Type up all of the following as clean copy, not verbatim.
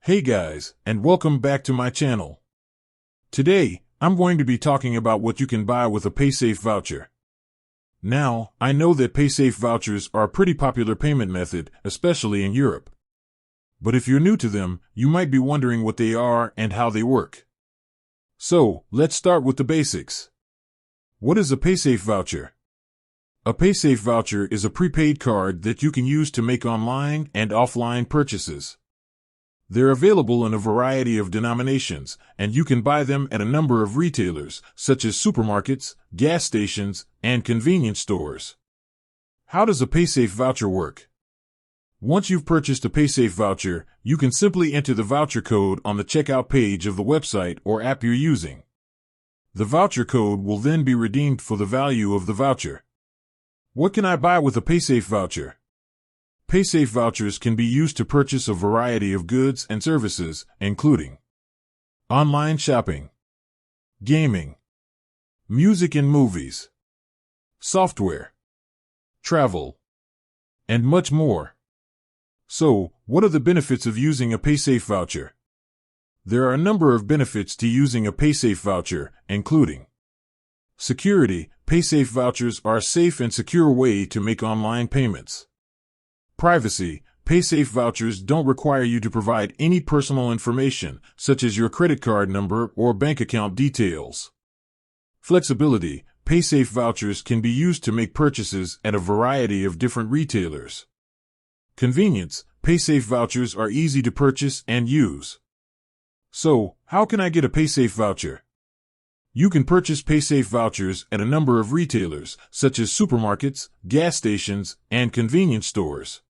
Hey guys, and welcome back to my channel. Today, I'm going to be talking about what you can buy with a paysafe voucher. Now, I know that paysafe vouchers are a pretty popular payment method, especially in Europe. But if you're new to them, you might be wondering what they are and how they work. So, let's start with the basics. What is a paysafe voucher? A paysafe voucher is a prepaid card that you can use to make online and offline purchases. They're available in a variety of denominations, and you can buy them at a number of retailers, such as supermarkets, gas stations, and convenience stores. How does a paysafe voucher work? Once you've purchased a paysafe voucher, you can simply enter the voucher code on the checkout page of the website or app you're using. The voucher code will then be redeemed for the value of the voucher. What can I buy with a paysafe voucher? Paysafe vouchers can be used to purchase a variety of goods and services, including online shopping, gaming, music and movies, software, travel, and much more. So, what are the benefits of using a paysafe voucher? There are a number of benefits to using a paysafe voucher, including security. Paysafe vouchers are a safe and secure way to make online payments. Privacy. Paysafe vouchers don't require you to provide any personal information, such as your credit card number or bank account details. Flexibility. Paysafe vouchers can be used to make purchases at a variety of different retailers. Convenience. Paysafe vouchers are easy to purchase and use. So, how can I get a paysafe voucher? You can purchase paysafe vouchers at a number of retailers, such as supermarkets, gas stations, and convenience stores.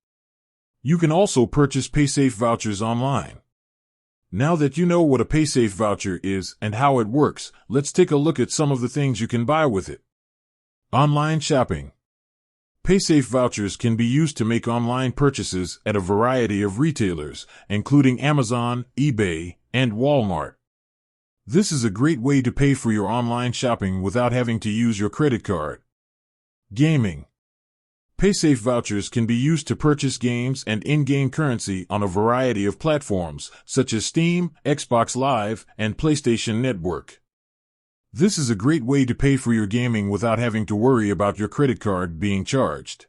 You can also purchase paysafe vouchers online. Now that you know what a paysafe voucher is and how it works, let's take a look at some of the things you can buy with it. Online shopping. Paysafe vouchers can be used to make online purchases at a variety of retailers, including Amazon, eBay, and Walmart. This is a great way to pay for your online shopping without having to use your credit card. Gaming. Paysafe vouchers can be used to purchase games and in-game currency on a variety of platforms, such as Steam, Xbox Live, and PlayStation Network. This is a great way to pay for your gaming without having to worry about your credit card being charged.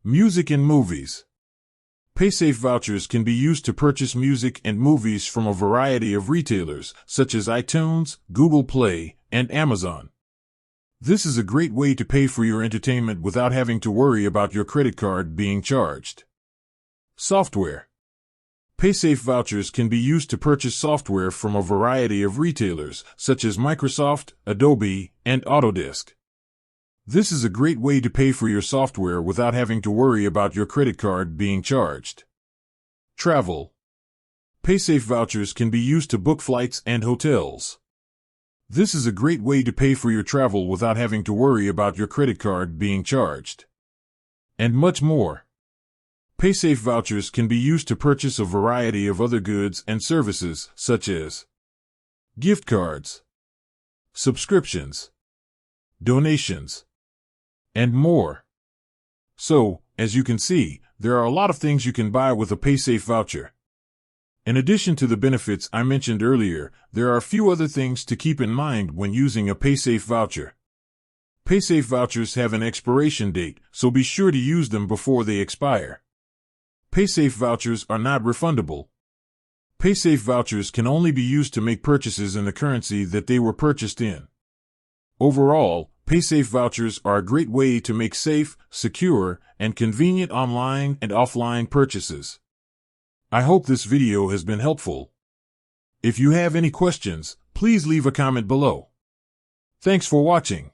Music and movies. Paysafe vouchers can be used to purchase music and movies from a variety of retailers, such as iTunes, Google Play, and Amazon. This is a great way to pay for your entertainment without having to worry about your credit card being charged. Software. Paysafe vouchers can be used to purchase software from a variety of retailers, such as Microsoft, Adobe, and Autodesk. This is a great way to pay for your software without having to worry about your credit card being charged. Travel. Paysafe vouchers can be used to book flights and hotels. This is a great way to pay for your travel without having to worry about your credit card being charged. And much more. Paysafe vouchers can be used to purchase a variety of other goods and services, such as gift cards, subscriptions, donations, and more. So, as you can see, there are a lot of things you can buy with a paysafe voucher. In addition to the benefits I mentioned earlier, there are a few other things to keep in mind when using a paysafe voucher. Paysafe vouchers have an expiration date, so be sure to use them before they expire. Paysafe vouchers are not refundable. Paysafe vouchers can only be used to make purchases in the currency that they were purchased in. Overall, paysafe vouchers are a great way to make safe, secure, and convenient online and offline purchases. I hope this video has been helpful. If you have any questions, please leave a comment below. Thanks for watching.